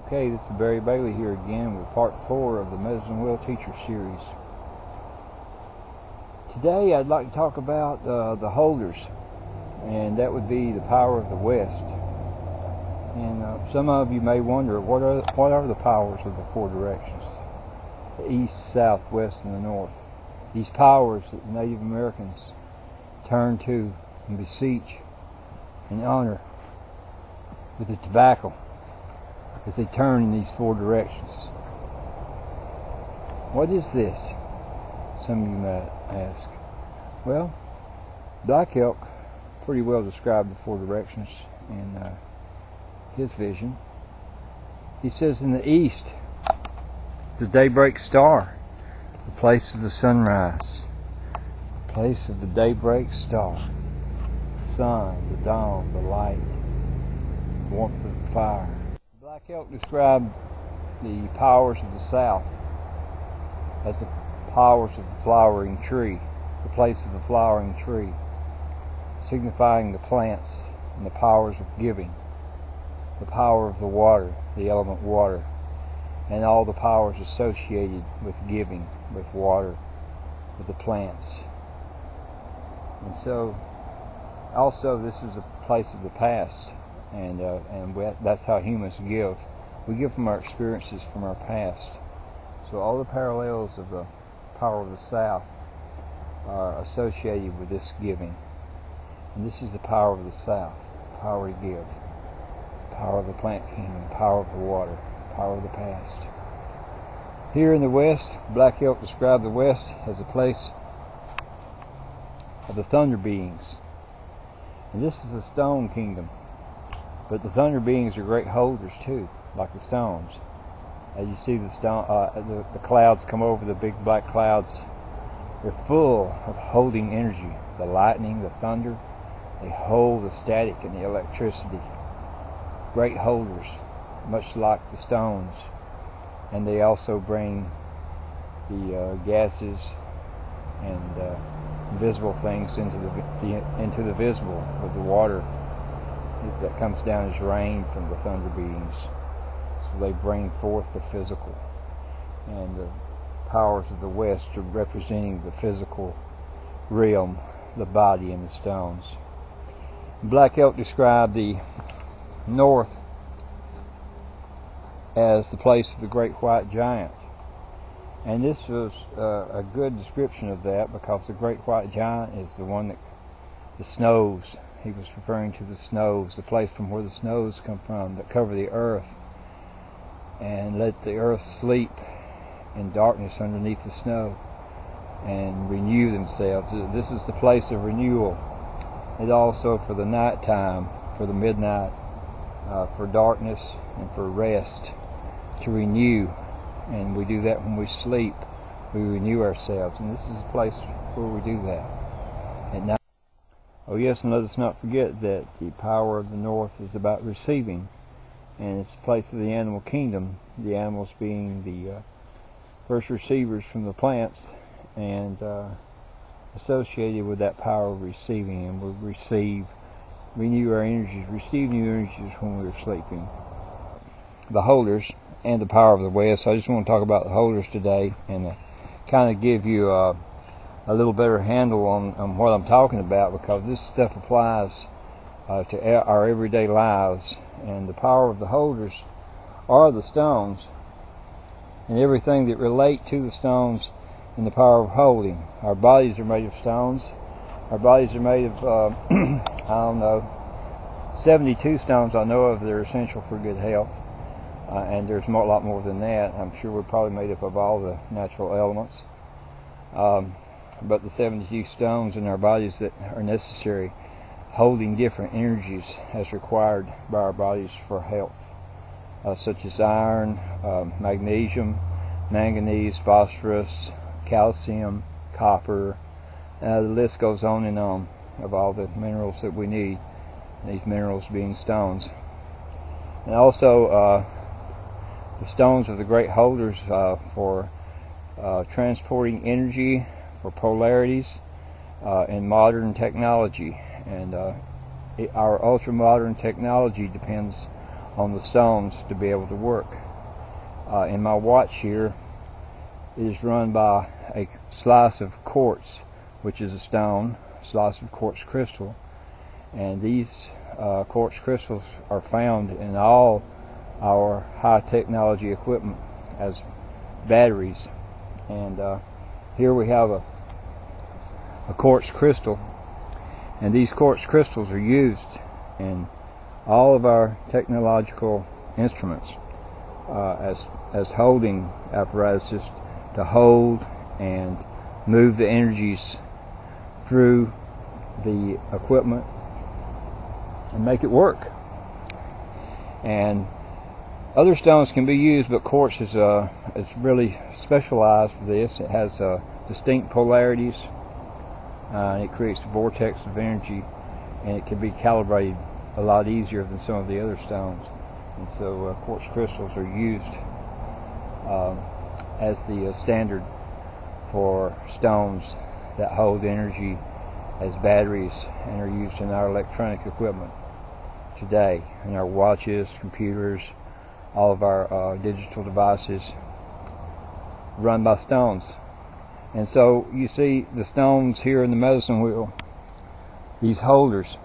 Okay, this is Barry Bailey here again with part 4 of the Medicine Wheel Teacher Series. Today I'd like to talk about the holders, and that would be the power of the West. And some of you may wonder, what are the powers of the 4 directions? The East, South, West, and the North. These powers that the Native Americans turn to and beseech and honor with the tobacco as they turn in these 4 directions. What is this? Some of you might ask. Well, Black Elk pretty well described the 4 directions in his vision. He says in the east, the daybreak star, the place of the sunrise, the place of the daybreak star, the sun, the dawn, the light, the warmth of the fire. Black Elk described the powers of the south as the powers of the flowering tree, the place of the flowering tree, signifying the plants and the powers of giving, the power of the water, the element water, and all the powers associated with giving, with water, with the plants. And so, also this is a place of the past. And that's how humans give. We give from our experiences from our past. So all the parallels of the power of the South are associated with this giving. And this is the power of the South, the power to give, the power of the plant kingdom, the power of the water, the power of the past. Here in the West, Black Elk described the West as a place of the thunder beings. And this is the stone kingdom. But the thunder beings are great holders too, like the stones. As you see the clouds come over, the big black clouds, they're full of holding energy. The lightning, the thunder, they hold the static and the electricity. Great holders, much like the stones. And they also bring the gases and invisible things into the visible with the water that comes down as rain from the thunder beings. So they bring forth the physical, and the powers of the West are representing the physical realm, the body and the stones. Black Elk described the North as the place of the great white giant, and this was a good description of that, because the great white giant is the one that the snows. He was referring to the snows, the place from where the snows come from, that cover the earth and let the earth sleep in darkness underneath the snow and renew themselves. This is the place of renewal. It also for the night time, for the midnight, for darkness and for rest, to renew. And we do that when we sleep. We renew ourselves, and this is a place where we do that at night. Oh yes, and let us not forget that the power of the North is about receiving, and it's the place of the animal kingdom, the animals being the first receivers from the plants, and associated with that power of receiving, and we'll renew our energies, receive new energies when we're sleeping. The holders and the power of the West. I just want to talk about the holders today and kind of give you a little better handle on what I'm talking about, because this stuff applies to our everyday lives. And the power of the holders are the stones and everything that relate to the stones and the power of holding. Our bodies are made of stones. Our bodies are made of, I don't know, 72 stones I know of that are essential for good health. And there's a lot more than that. I'm sure we're probably made up of all the natural elements. But the 72 stones in our bodies that are necessary, holding different energies as required by our bodies for health, such as iron, magnesium, manganese, phosphorus, calcium, copper. The list goes on and on of all the minerals that we need, these minerals being stones. And also the stones are the great holders for transporting energy, for polarities in modern technology. And our ultra-modern technology depends on the stones to be able to work. In my watch here, it is run by a slice of quartz, which is a stone, slice of quartz crystal, and these quartz crystals are found in all our high technology equipment as batteries. And here we have a quartz crystal, and these quartz crystals are used in all of our technological instruments as holding apparatuses to hold and move the energies through the equipment and make it work. And other stones can be used, but quartz is really specialized for this. It has distinct polarities, and it creates a vortex of energy, and it can be calibrated a lot easier than some of the other stones. And so quartz crystals are used as the standard for stones that hold energy as batteries and are used in our electronic equipment today, in our watches, computers, all of our digital devices run by stones. And so you see the stones here in the medicine wheel, these holders.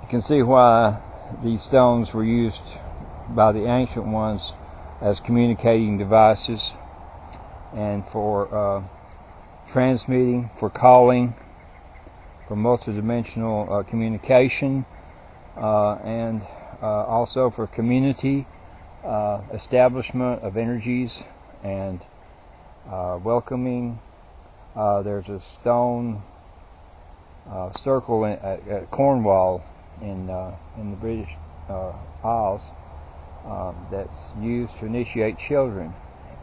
You can see why these stones were used by the ancient ones as communicating devices and for transmitting, for calling, for multidimensional communication, and also for community establishment of energies and welcoming. There's a stone circle at Cornwall in the British Isles that's used to initiate children,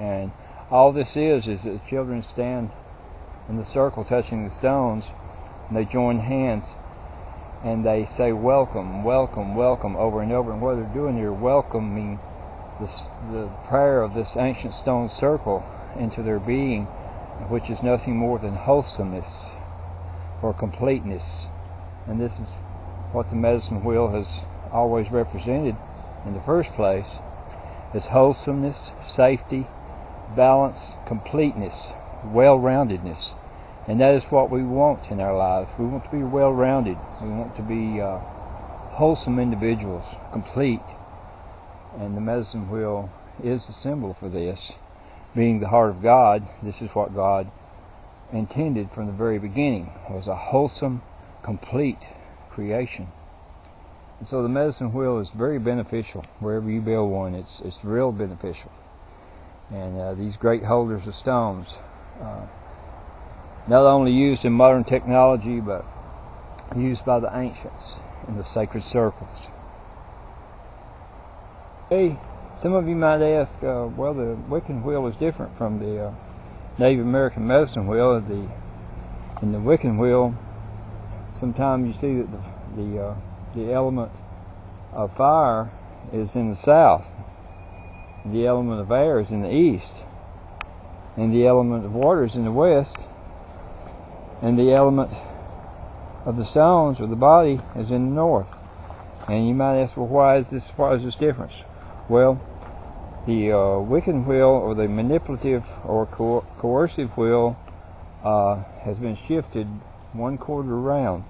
and all this is that the children stand in the circle touching the stones, and they join hands and they say welcome, welcome, welcome over and over. And what they're doing, they're welcoming the prayer of this ancient stone circle into their being, which is nothing more than wholesomeness or completeness. And this is what the medicine wheel has always represented in the first place, is wholesomeness, safety, balance, completeness, well-roundedness. And that is what we want in our lives. We want to be well-rounded. We want to be wholesome individuals, complete. And the medicine wheel is the symbol for this. Being the heart of God, this is what God intended from the very beginning, was a wholesome, complete creation. And so the medicine wheel is very beneficial. Wherever you build one, it's real beneficial. And these great holders of stones, not only used in modern technology, but used by the ancients in the sacred circles. Hey, some of you might ask, well, the Wiccan wheel is different from the Native American medicine wheel. In the Wiccan wheel, sometimes you see that the element of fire is in the south, the element of air is in the east, and the element of water is in the west, and the element of the stones or the body is in the north. And you might ask, well, why is this difference? Well, the Wiccan wheel, or the manipulative or coercive wheel, has been shifted 1/4 around.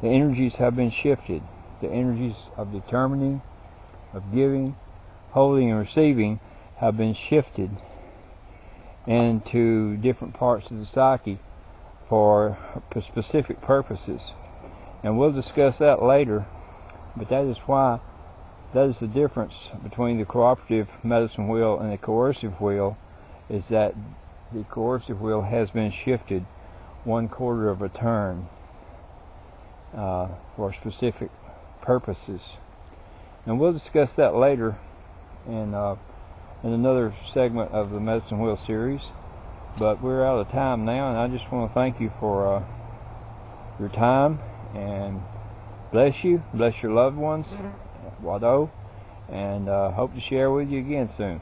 The energies have been shifted. The energies of determining, of giving, holding, and receiving have been shifted into different parts of the psyche for specific purposes. And we'll discuss that later, but that is the difference between the cooperative medicine wheel and the coercive wheel, is that the coercive wheel has been shifted 1/4 of a turn for specific purposes. And we'll discuss that later in another segment of the medicine wheel series. But we're out of time now, and I just want to thank you for your time, and bless you, bless your loved ones, Wado, and hope to share with you again soon.